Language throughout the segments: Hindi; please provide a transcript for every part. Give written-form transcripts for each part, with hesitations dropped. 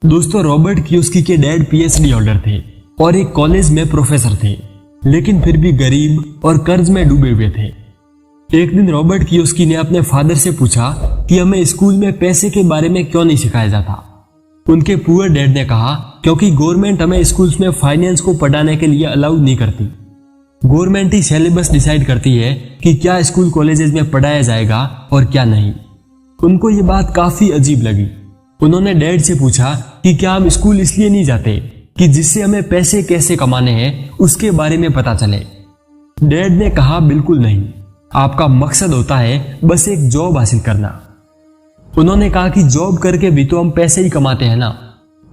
दोस्तों, रॉबर्ट कियोस्की के डैड पीएचडी होल्डर थे और एक कॉलेज में प्रोफेसर थे, लेकिन फिर भी गरीब और कर्ज में डूबे हुए थे। एक दिन रॉबर्ट कियोस्की ने अपने फादर से पूछा कि हमें स्कूल में पैसे के बारे में क्यों नहीं सिखाया जाता। उनके पुअर डैड ने कहा, क्योंकि गवर्नमेंट हमें स्कूल्स में फाइनेंस को पढ़ाने के लिए अलाउ नहीं करती। गवर्नमेंट ही सिलेबस डिसाइड करती है कि क्या स्कूल कॉलेजेस में पढ़ाया जाएगा और क्या नहीं। उनको ये बात काफी अजीब लगी। उन्होंने डैड से पूछा कि क्या हम स्कूल इसलिए नहीं जाते कि जिससे हमें पैसे कैसे कमाने हैं उसके बारे में पता चले। डैड ने कहा, बिल्कुल नहीं, आपका मकसद होता है बस एक जॉब हासिल करना। उन्होंने कहा कि जॉब करके भी तो हम पैसे ही कमाते हैं ना।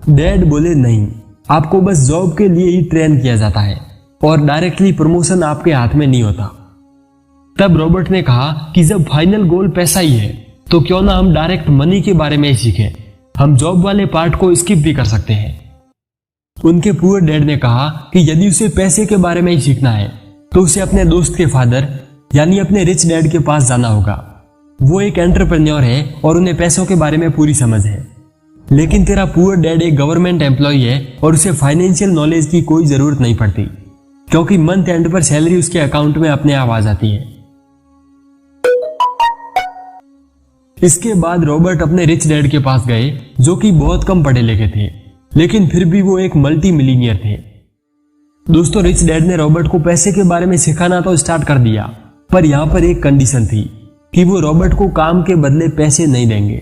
डैड बोले, नहीं, आपको बस जॉब के लिए ही ट्रेन किया जाता है और डायरेक्टली प्रमोशन आपके हाथ में नहीं होता। तब रॉबर्ट ने कहा कि जब फाइनल गोल पैसा ही है तो क्यों ना हम डायरेक्ट मनी के बारे में ही सीखें। हम जॉब वाले पार्ट को स्किप भी कर सकते हैं। उनके पुअर डैड ने कहा कि यदि उसे पैसे के बारे में ही सीखना है तो उसे अपने दोस्त के फादर यानी अपने रिच डैड के पास जाना होगा। वो एक एंटरप्रेन्योर है और उन्हें पैसों के बारे में पूरी समझ है। लेकिन तेरा पुअर डैड एक गवर्नमेंट एम्प्लॉय है और उसे फाइनेंशियल नॉलेज की कोई जरूरत नहीं पड़ती, क्योंकि मंथ एंड पर सैलरी उसके अकाउंट में अपने आप आ जाती है। इसके बाद रॉबर्ट अपने रिच डैड के पास गए, जो कि बहुत कम पढ़े लिखे थे, लेकिन फिर भी वो एक मल्टी मिलीनियर थे। दोस्तों, रिच डैड ने रॉबर्ट को पैसे के बारे में सिखाना तो स्टार्ट कर दिया, पर यहाँ पर एक कंडीशन थी कि वो रॉबर्ट को काम के बदले पैसे नहीं देंगे।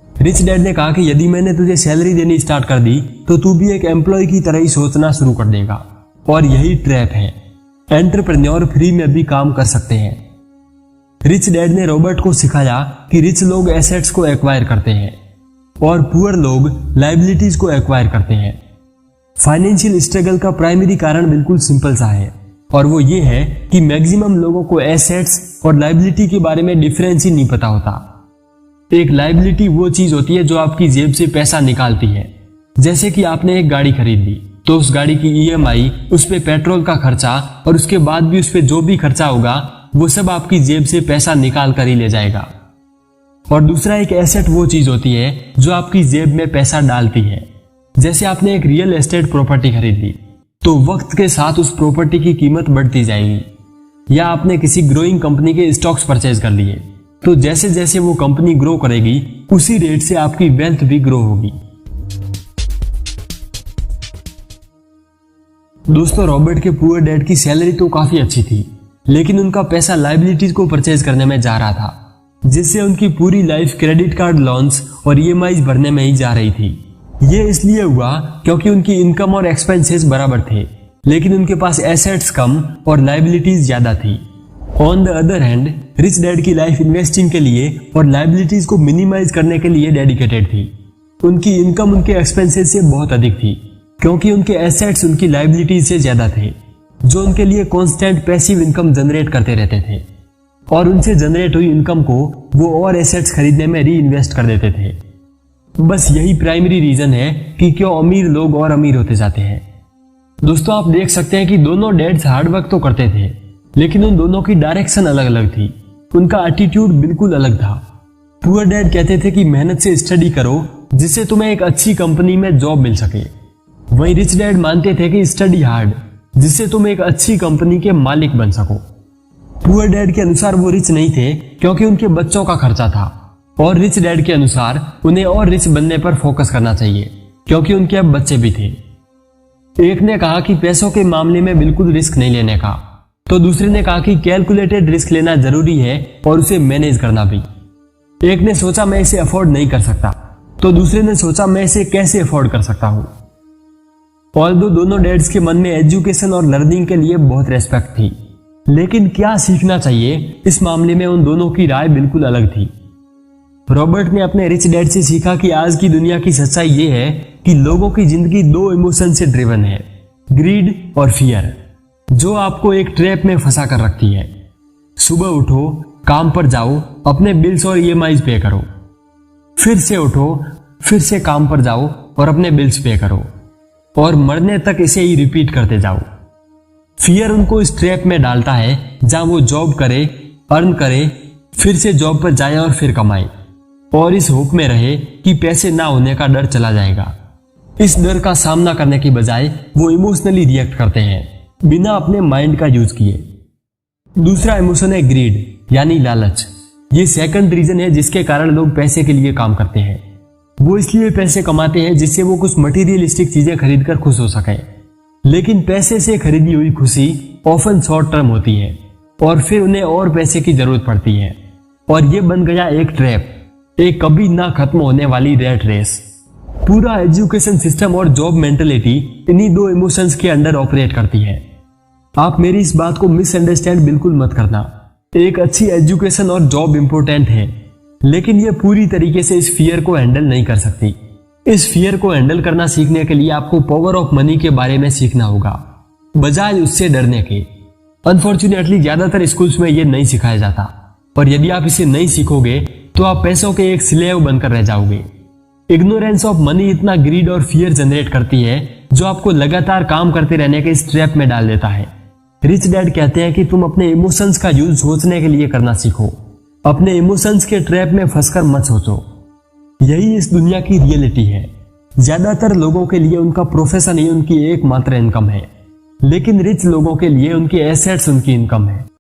रिच डैड ने कहा कि यदि मैंने तुझे सैलरी देनी स्टार्ट कर दी तो तू भी एक एम्प्लॉय की तरह ही सोचना शुरू कर देगा, और यही ट्रैप है। एंटरप्रेन्योर फ्री में भी काम कर सकते हैं। रिच डैड ने रॉबर्ट को सिखाया कि रिच लोग एसेट्स को एक्वायर करते हैं और पुअर लोग लाइबिलिटीज को एक्वायर करते हैं। फाइनेंशियल स्ट्रगल का प्राइमरी कारण बिल्कुल सिंपल सा है, और वो ये है कि मैक्सिमम लोगों को एसेट्स और लाइबिलिटी के बारे में डिफरेंस ही नहीं पता होता। एक लाइबिलिटी वो चीज होती है जो आपकी जेब से पैसा निकालती है। जैसे कि आपने एक गाड़ी खरीद ली तो उस गाड़ी की ईएमआई, उस पे पेट्रोल का खर्चा और उसके बाद भी उस पे जो भी खर्चा होगा वो सब आपकी जेब से पैसा निकाल कर ही ले जाएगा। और दूसरा, एक एसेट वो चीज होती है जो आपकी जेब में पैसा डालती है। जैसे आपने एक रियल एस्टेट प्रॉपर्टी खरीद ली तो वक्त के साथ उस प्रॉपर्टी की कीमत बढ़ती जाएगी, या आपने किसी ग्रोइंग कंपनी के स्टॉक्स परचेज कर लिए तो जैसे जैसे वो कंपनी ग्रो करेगी उसी रेट से आपकी वेल्थ भी ग्रो होगी। दोस्तों, रॉबर्ट के पुअर डैड की सैलरी तो काफी अच्छी थी, लेकिन उनका पैसा लाइबिलिटीज को परचेज करने में जा रहा था, जिससे उनकी पूरी लाइफ क्रेडिट कार्ड लोन्स और ईएमआई भरने में ही जा रही थी। ये इसलिए हुआ क्योंकि उनकी इनकम और एक्सपेंसेस बराबर थे, लेकिन उनके पास एसेट्स कम और लाइबिलिटीज ज्यादा थी। On the other hand, rich dad की लाइफ इन्वेस्टिंग के लिए और लाइबिलिटीज को मिनिमाइज करने के लिए डेडिकेटेड थी। उनकी इनकम उनके एक्सपेंसेस से बहुत अधिक थी, क्योंकि उनके एसेट्स उनकी लाइबिलिटीज से ज्यादा थे, जो उनके लिए कांस्टेंट पैसिव इनकम जनरेट करते रहते थे, और उनसे जनरेट हुई इनकम को वो और एसेट्स खरीदने में री इन्वेस्ट कर देते थे। बस यही प्राइमरी रीजन है कि क्यों अमीर लोग और अमीर होते जाते हैं। दोस्तों, आप देख सकते हैं कि दोनों डैड्स हार्ड वर्क तो करते थे, लेकिन उन दोनों की डायरेक्शन अलग अलग थी। उनका एटीट्यूड बिल्कुल अलग था। पुअर डैड कहते थे कि मेहनत से स्टडी करो जिससे तुम्हें एक अच्छी कंपनी में जॉब मिल सके। वहीं रिच डैड मानते थे कि स्टडी हार्ड जिससे तुम एक अच्छी कंपनी के मालिक बन सको। पुअर डैड के अनुसार वो रिच नहीं थे क्योंकि उनके बच्चों का खर्चा था, और रिच डैड के अनुसार उन्हें और रिच बनने पर फोकस करना चाहिए क्योंकि उनके अब बच्चे भी थे। एक ने कहा कि पैसों के मामले में बिल्कुल रिस्क नहीं लेने का, तो दूसरे ने कहा कि कैलकुलेटेड रिस्क लेना जरूरी है और उसे मैनेज करना भी। एक ने सोचा मैं इसे अफोर्ड नहीं कर सकता, तो दूसरे ने सोचा मैं इसे कैसे अफोर्ड कर सकता हूं। ऑल्दो दोनों डैड्स के मन में एजुकेशन और लर्निंग के लिए बहुत रेस्पेक्ट थी, लेकिन क्या सीखना चाहिए इस मामले में उन दोनों की राय बिल्कुल अलग थी। रॉबर्ट ने अपने रिच डैड से सीखा कि आज की दुनिया की सच्चाई ये है कि लोगों की जिंदगी दो इमोशन से ड्रिवन है, ग्रीड और फियर, जो आपको एक ट्रैप में फंसा कर रखती है। सुबह उठो, काम पर जाओ, अपने बिल्स और ईएमआई पे करो, फिर से उठो, फिर से काम पर जाओ और अपने बिल्स पे करो, और मरने तक इसे ही रिपीट करते जाओ। फियर उनको इस ट्रैप में डालता है जहां वो जॉब करे, अर्न करे, फिर से जॉब पर जाए और फिर कमाए, और इस होप में रहे कि पैसे ना होने का डर चला जाएगा। इस डर का सामना करने के बजाय वो इमोशनली रिएक्ट करते हैं बिना अपने माइंड का यूज किए। दूसरा इमोशन है ग्रीड यानी लालच। ये सेकंड रीजन है जिसके कारण लोग पैसे के लिए काम करते हैं। वो इसलिए पैसे कमाते हैं जिससे वो कुछ मटेरियलिस्टिक चीजें खरीदकर खुश हो सकें। लेकिन पैसे से खरीदी हुई खुशी ऑफन शॉर्ट टर्म होती है और फिर उन्हें और पैसे की जरूरत पड़ती है और ये बन गया एक ट्रैप, एक कभी ना खत्म होने वाली रैट रेस। पूरा एजुकेशन सिस्टम और जॉब मेंटलिटी इन्हीं दो इमोशंस के अंडर ऑपरेट करती है। आप मेरी इस बात को मिसअंडरस्टैंड बिल्कुल मत करना। एक अच्छी एजुकेशन और जॉब इंपॉर्टेंट है, लेकिन यह पूरी तरीके से इस फियर को हैंडल नहीं कर सकती। इस फियर को हैंडल करना सीखने के लिए आपको पावर ऑफ मनी के बारे में सीखना होगा बजाय उससे डरने के। अनफॉर्चुनेटली ज्यादातर स्कूल्स में यह नहीं सिखाया जाता और यदि आप इसे नहीं सीखोगे तो आप पैसों के एक स्लेव बनकर रह जाओगे। इग्नोरेंस ऑफ मनी इतना ग्रीड और फियर जनरेट करती है जो आपको लगातार काम करते रहने के इस ट्रैप में डाल देता है। रिच डैड कहते हैं कि तुम अपने इमोशंस का यूज सोचने के लिए करना सीखो, अपने इमोशंस के ट्रैप में फंसकर मत सोचो। यही इस दुनिया की रियलिटी है। ज्यादातर लोगों के लिए उनका प्रोफेशन ही उनकी एकमात्र इनकम है, लेकिन रिच लोगों के लिए उनके एसेट्स उनकी इनकम है।